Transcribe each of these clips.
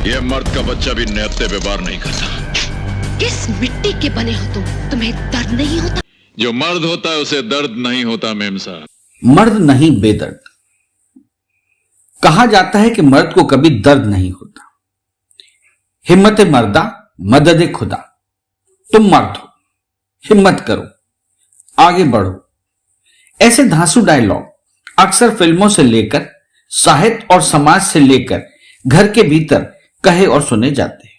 ये मर्द का बच्चा भी निहत्ते पे वार नहीं करता। किस मिट्टी के बने हो तुम? तुम्हें दर्द नहीं होता? जो मर्द होता है उसे दर्द नहीं होता मेम साहब। मर्द नहीं बेदर्द। कहा जाता है कि मर्द को कभी दर्द नहीं होता। हिम्मत मर्दा मदद खुदा। तुम मर्द हो, हिम्मत करो, आगे बढ़ो। ऐसे धांसू डायलॉग अक्सर फिल्मों से लेकर साहित्य और समाज से लेकर घर के भीतर कहे और सुने जाते हैं।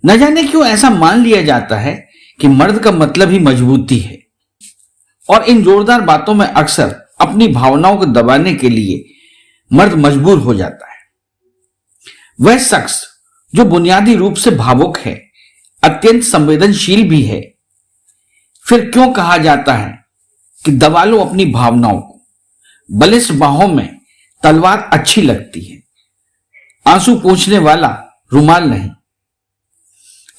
न जाने क्यों ऐसा मान लिया जाता है कि मर्द का मतलब ही मजबूती है, और इन जोरदार बातों में अक्सर अपनी भावनाओं को दबाने के लिए मर्द मजबूर हो जाता है। वह शख्स जो बुनियादी रूप से भावुक है, अत्यंत संवेदनशील भी है, फिर क्यों कहा जाता है कि दबा लो अपनी भावनाओं को, बलिष्ठ बाहों में तलवार अच्छी लगती है, आंसू पोंछने वाला रुमाल नहीं।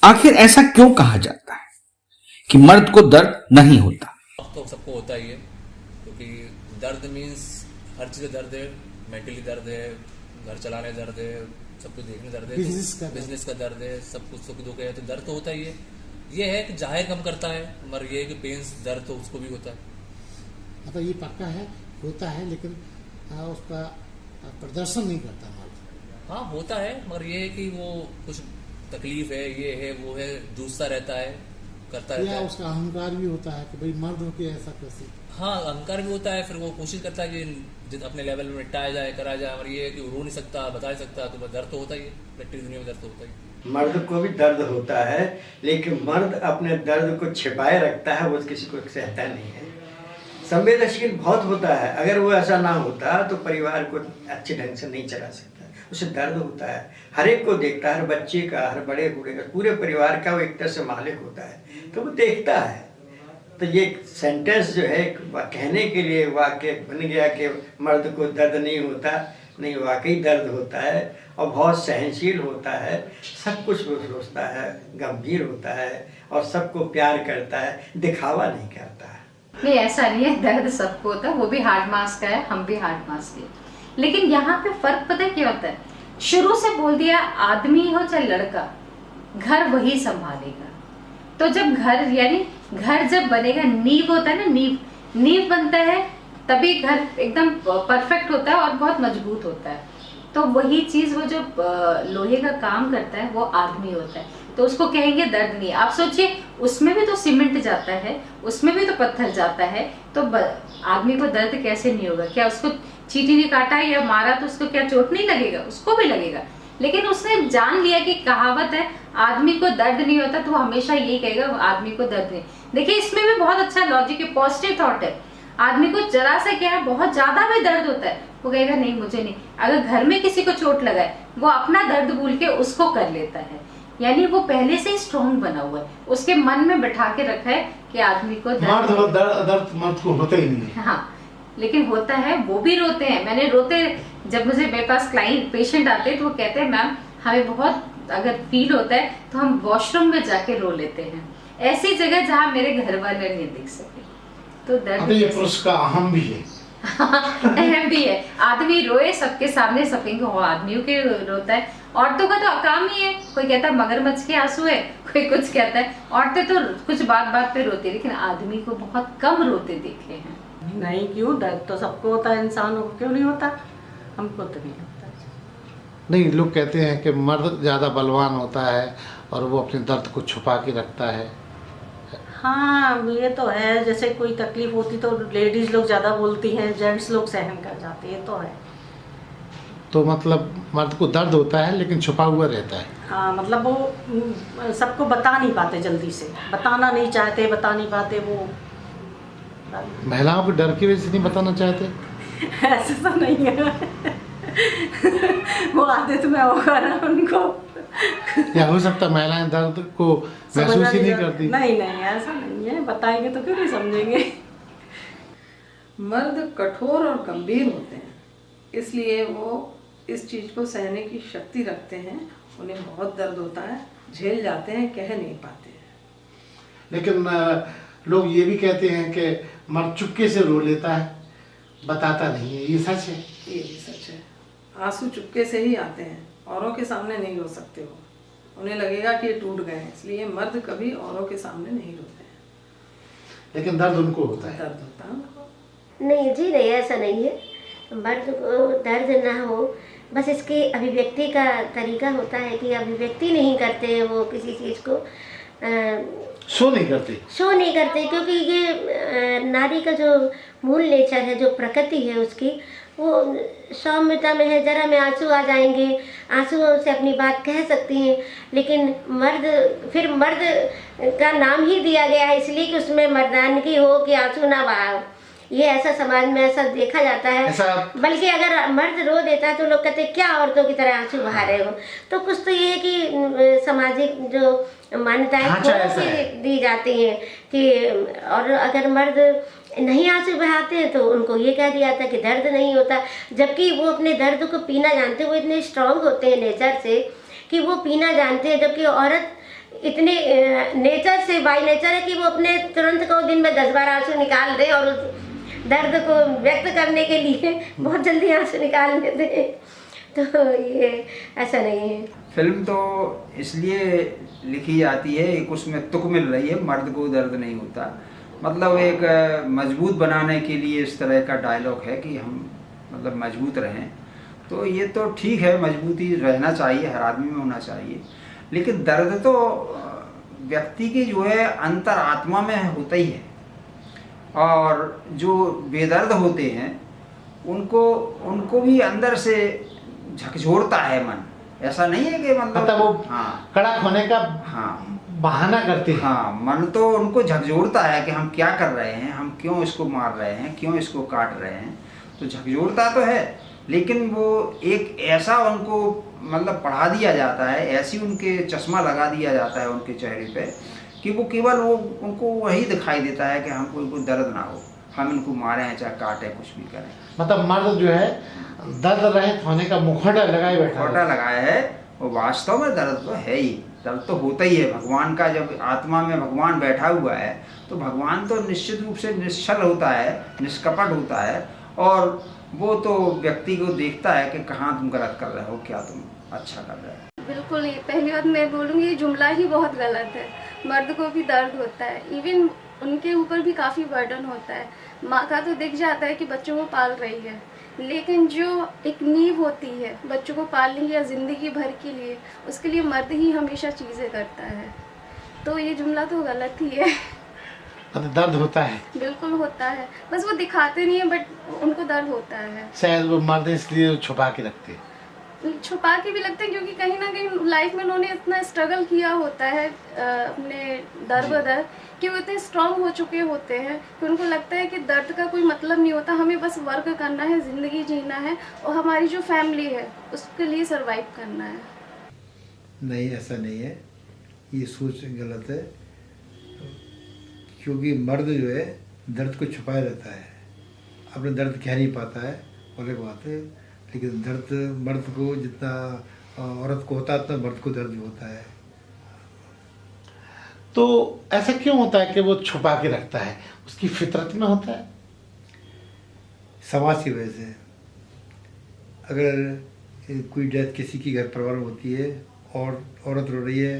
आखिर ऐसा क्यों कहा जाता है कि मर्द को दर्द नहीं होता? तो सबको होता ही है, क्योंकि दर्द मीन्स हर चीज़ दर्द है, मेंटली दर्द है, घर चलाने दर्द है, सब कुछ देखने दर्द है, बिजनेस का दर्द है, सब कुछ सुख दुख है, तो दर्द तो होता ही है। ये है कि जाहिर कम करता है, मगर ये है कि पेन्स दर्द तो उसको भी होता है। मतलब ये पक्का है, होता है, लेकिन उसका प्रदर्शन नहीं करता मर्द। हाँ होता है, मगर ये है कि वो कुछ तकलीफ है, ये है वो है, जूझता रहता है, करता रहता है। उसका अहंकार भी होता है कि भाई मर्द होके ऐसा कैसे। हाँ अहंकार भी होता है, फिर वो कोशिश करता है कि अपने लेवल में निपटाया जाए, करा जाए, और ये है कि वो रो नहीं सकता, बता नहीं सकता, तो दर्द तो होता ही है। प्रैक्टिस दुनिया में दर्द तो होता ही है। मर्द को भी दर्द होता है, लेकिन मर्द अपने दर्द को छिपाए रखता है, वो किसी को सहता नहीं है। संवेदनशील बहुत होता है, अगर वो ऐसा ना होता तो परिवार को अच्छे ढंग से नहीं चला सकता। उसे दर्द होता है, हर एक को देखता है, हर बच्चे का, हर बड़े बूढ़े का, पूरे परिवार का वो एक तरह से मालिक होता है, तो वो देखता है। तो ये सेंटेंस जो है कहने के लिए वाक्य बन गया कि मर्द को दर्द नहीं होता, नहीं, वाकई दर्द होता है, और बहुत सहनशील होता है, सब कुछ वो सोचता है, गंभीर होता है, और सबको प्यार करता है, दिखावा नहीं करता है। नहीं ऐसा नहीं है, दर्द सबको होता है, वो भी हार्ड मास का है, हम भी हार्ड मास के। लेकिन यहाँ पे फर्क पता है क्या होता है? शुरू से बोल दिया आदमी हो चाहे लड़का, घर वही संभालेगा। तो जब घर यानी घर जब बनेगा, नींव होता है ना, नींव बनता है, तभी घर एकदम परफेक्ट होता है और बहुत मजबूत होता है। तो वही चीज वो जो लोहे का काम करता है वो आदमी होता है, तो उसको कहेंगे दर्द नहीं। आप सोचिए, उसमें भी तो सीमेंट जाता है, उसमें भी तो पत्थर जाता है, तो आदमी को दर्द कैसे नहीं होगा? क्या उसको चींटी ने काटा या मारा तो उसको क्या चोट नहीं लगेगा? उसको भी लगेगा। लेकिन उसने जान लिया कि कहावत है आदमी को दर्द नहीं होता, तो वो हमेशा यही कहेगा आदमी को दर्द नहीं। देखिए इसमें भी बहुत अच्छा लॉजिक है, पॉजिटिव थॉट है। आदमी को जरा सा क्या है, बहुत ज्यादा भी दर्द होता है, वो कहेगा नहीं मुझे नहीं। अगर घर में किसी को चोट लगाए, वो अपना दर्द भूल के उसको कर लेता है, यानी वो पहले से ही स्ट्रॉन्ग बना हुआ है, उसके मन में बैठा के रखा है कि आदमी को दर्द मर्द को होता ही नहीं है। हाँ लेकिन होता है, वो भी रोते हैं। मैंने रोते, जब मुझे मेरे पास क्लाइंट पेशेंट आते हैं तो वो कहते हैं मैम हमें बहुत अगर फील होता है तो हम वॉशरूम में जाके रो लेते हैं, ऐसी जगह जहाँ मेरे घर वाले नहीं देख सके। तो दर्द ये पुरुष का अहम भी है। अहम भी है, आदमी रोए सबके सामने, सपेंगे हो आदमियों के रोता है। औरतों का तो काम ही है, कोई कहता है मगरमच्छ के आंसू है, कोई कुछ कहता है। औरतें तो कुछ बात पे रोती है, लेकिन आदमी को बहुत कम रोते देखे हैं। नहीं क्यों, दर्द तो सबको होता है, इंसानों को क्यों नहीं होता? हमको तो नहीं होता। नहीं, लोग कहते हैं कि मर्द ज़्यादा बलवान होता है और वो अपने दर्द को छुपा के रखता है। हाँ ये तो है, जैसे कोई तकलीफ होती तो लेडीज लोग ज़्यादा बोलती हैं, जेंट्स लोग सहन कर जाते हैं, तो है। तो मतलब मर्द को दर्द होता है लेकिन छुपा हुआ रहता है। हाँ मतलब वो सबको बता नहीं पाते, जल्दी से बताना नहीं चाहते, बता नहीं पाते वो। महिलाओं को डर की वजह से नहीं बताना चाहते? ऐसा तो नहीं है। वो आदत में होगा ना उनको। या हो सकता है महिलाएं दर्द को महसूस ही नहीं करती। नहीं ऐसा नहीं है, बताएंगे तो क्यों नहीं समझेंगे। मर्द कठोर और गंभीर होते हैं, इसलिए वो इस चीज को सहने की शक्ति रखते हैं। उन्हें बहुत दर्द होता है, झेल जाते हैं, कह नहीं पाते हैं। लेकिन लोग ये भी कहते हैं कि मर्द चुपके से रो लेता है, बताता नहीं है, ये सच है? ये भी सच है, आंसू चुपके से ही आते हैं, औरों के सामने नहीं रो सकते वो, उन्हें लगेगा कि ये टूट गए हैं, इसलिए मर्द कभी औरों के सामने नहीं रोते हैं। लेकिन दर्द उनको होता है। दर्द होता है उनको। नहीं जी, नहीं, ऐसा नहीं है। मर्द को दर्द ना हो, बस इसकी अभिव्यक्ति का तरीका होता है कि अभिव्यक्ति नहीं करते हैं वो किसी चीज़ को, शो नहीं करते क्योंकि ये नारी का जो मूल नेचर है, जो प्रकृति है उसकी, वो सौम्यता में है। जरा में आंसू आ जाएंगे, आंसुओं से अपनी बात कह सकती हैं, लेकिन मर्द का नाम ही दिया गया है इसलिए कि उसमें मर्दानगी हो कि आंसू ना बहाओ। ये ऐसा समाज में ऐसा देखा जाता है। बल्कि अगर मर्द रो देता है तो लोग कहते हैं क्या औरतों की तरह आंसू बहा रहे हो। तो कुछ तो ये है कि सामाजिक जो मान्यताएं दी जाती हैं कि, और अगर मर्द नहीं आंसू बहाते हैं तो उनको ये कह दिया जाता है कि दर्द नहीं होता, जबकि वो अपने दर्द को पीना जानते हैं। वो इतने स्ट्रांग होते हैं नेचर से कि वो पीना जानते हैं, जबकि औरत इतने नेचर से, बाई नेचर है कि वो अपने तुरंत को दिन में 10 बार आंसू निकाल दे और उस दर्द को व्यक्त करने के लिए बहुत जल्दी आंसू निकाल लेते हैं। तो ये ऐसा नहीं है। फिल्म तो इसलिए लिखी जाती है, एक उसमें तुक मिल रही है, मर्द को दर्द नहीं होता, मतलब एक मजबूत बनाने के लिए इस तरह का डायलॉग है कि हम मतलब मजबूत रहें। तो ये तो ठीक है, मजबूती रहना चाहिए, हर आदमी में होना चाहिए, लेकिन दर्द तो व्यक्ति की जो है अंतर आत्मा में होता ही है। और जो बेदर्द होते हैं उनको भी अंदर से झकझोरता है मन। ऐसा नहीं है कि मतलब वो हाँ कड़क होने का बहाना करते हैं। हाँ, मन तो उनको झकझोरता है कि हम क्या कर रहे हैं, हम क्यों इसको मार रहे हैं, क्यों इसको काट रहे हैं, तो झकझोरता तो है। लेकिन वो एक ऐसा उनको मतलब पढ़ा दिया जाता है, ऐसी उनके चश्मा लगा दिया जाता है उनके चेहरे पे कि वो केवल उनको वही दिखाई देता है कि हमको इनको दर्द ना हो, हम इनको मारे हैं चाहे काटे, कुछ भी करें। मतलब मर्द जो है दर्द रहित होने का मुखौटा लगाए बैठा, मुखौटा लगाया है। वो वास्तव में दर्द तो है ही, दर्द तो होता ही है। भगवान का जब आत्मा में भगवान बैठा हुआ है तो भगवान तो निश्चित रूप से निश्चल होता है, निष्कपट होता है, और वो तो व्यक्ति को देखता है कि कहाँ तुम गलत कर रहे हो, क्या तुम अच्छा कर रहे हो। बिल्कुल, ये पहली बात मैं बोलूँगी, ये जुमला ही बहुत गलत है। मर्द को भी दर्द होता है, इवन उनके ऊपर भी काफ़ी बर्डन होता है। माँ का तो दिख जाता है कि बच्चों को पाल रही है, लेकिन जो एक नींव होती है बच्चों को पालने की या ज़िंदगी भर के लिए, उसके लिए मर्द ही हमेशा चीज़ें करता है। तो ये जुमला तो गलत ही है। दर्द होता है, बिल्कुल होता है, बस वो दिखाते नहीं है, बट उनको दर्द होता है। शायद वो मर्द इसलिए छुपा के रखते हैं, छुपा के भी लगते हैं, क्योंकि कहीं ना कहीं लाइफ में उन्होंने इतना स्ट्रगल किया होता है अपने दर बदर, कि वो इतने स्ट्रांग हो चुके होते हैं कि उनको लगता है कि दर्द का कोई मतलब नहीं होता, हमें बस वर्क करना है, ज़िंदगी जीना है और हमारी जो फैमिली है उसके लिए सरवाइव करना है। नहीं, ऐसा नहीं है, ये सोच गलत है। क्योंकि मर्द जो है दर्द को छुपाए रहता है, अपने दर्द कह नहीं पाता है, अलग बात है, लेकिन दर्द मर्द को जितना औरत को होता है उतना मर्द को दर्द भी होता है। तो ऐसा क्यों होता है कि वो छुपा के रखता है? उसकी फितरत में होता है, समाज की वजह से। अगर कोई डेथ किसी की घर परिवार में होती है और औरत रो रही है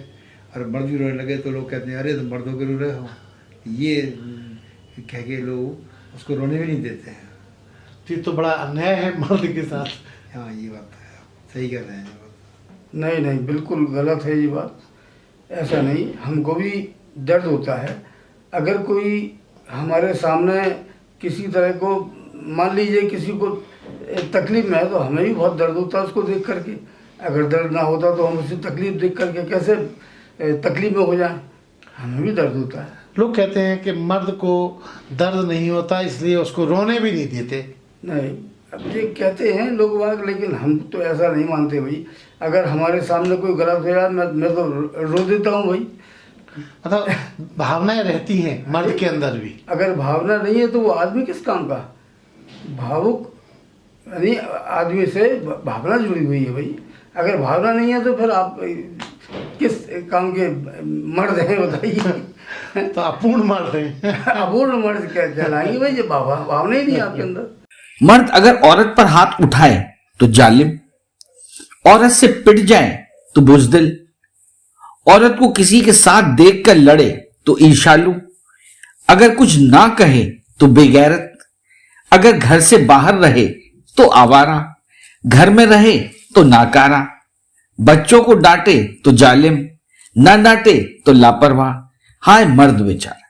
और मर्द भी रोने लगे तो लोग कहते हैं अरे तुम मर्द होकर रो रहे हो, ये कह के लोग उसको रोने भी नहीं देते हैं। तो बड़ा अन्याय है मर्द के साथ। हाँ, ये बात है, सही कह रहे हैं। नहीं नहीं, बिल्कुल गलत है ये बात, ऐसा नहीं। हमको भी दर्द होता है। अगर कोई हमारे सामने किसी तरह को, मान लीजिए किसी को तकलीफ में है, तो हमें भी बहुत दर्द होता है उसको देख करके। अगर दर्द ना होता तो हम उसे तकलीफ देख करके कैसे तकलीफ में हो जाए, हमें भी दर्द होता है। लोग कहते हैं कि मर्द को दर्द नहीं होता इसलिए उसको रोने भी नहीं देते। नहीं, अब ये कहते हैं लोग बाग, लेकिन हम तो ऐसा नहीं मानते भाई। अगर हमारे सामने कोई गलत हो जाए मैं तो रो देता हूँ भाई। मतलब भावनाएं रहती हैं मर्द के अंदर भी। अगर भावना नहीं है तो वो आदमी किस काम का? भावुक यानी आदमी से भावना जुड़ी हुई है भाई। अगर भावना नहीं है तो फिर आप किस काम के मर्द हैं बताइए? तो अपूर्ण मर्द हैं। अपूर्ण मर्द क्या कहलाएंगे भाई, जब भावना ही नहीं आपके अंदर। मर्द अगर औरत पर हाथ उठाए तो जालिम, औरत से पिट जाए तो बुजदिल, औरत को किसी के साथ देखकर लड़े तो ईर्ष्यालु, अगर कुछ ना कहे तो बेगैरत, अगर घर से बाहर रहे तो आवारा, घर में रहे तो नाकारा, बच्चों को डांटे तो जालिम, ना डांटे तो लापरवाह। हाय मर्द बेचारा,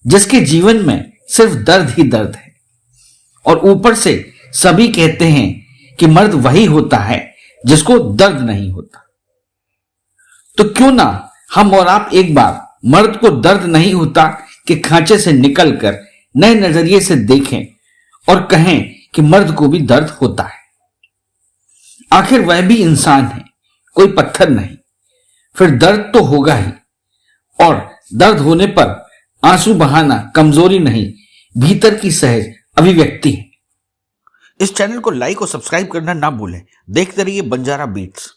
जिसके जीवन में सिर्फ दर्द ही दर्द है, और ऊपर से सभी कहते हैं कि मर्द वही होता है जिसको दर्द नहीं होता। तो क्यों ना हम और आप एक बार मर्द को दर्द नहीं होता कि खांचे से निकलकर नए नजरिए से देखें और कहें कि मर्द को भी दर्द होता है। आखिर वह भी इंसान है, कोई पत्थर नहीं। फिर दर्द तो होगा ही, और दर्द होने पर आंसू बहाना कमजोरी नहीं, भीतर की सहज अभिव्यक्ति है। इस चैनल को लाइक और सब्सक्राइब करना ना भूलें। देखते रहिए बंजारा बीट्स।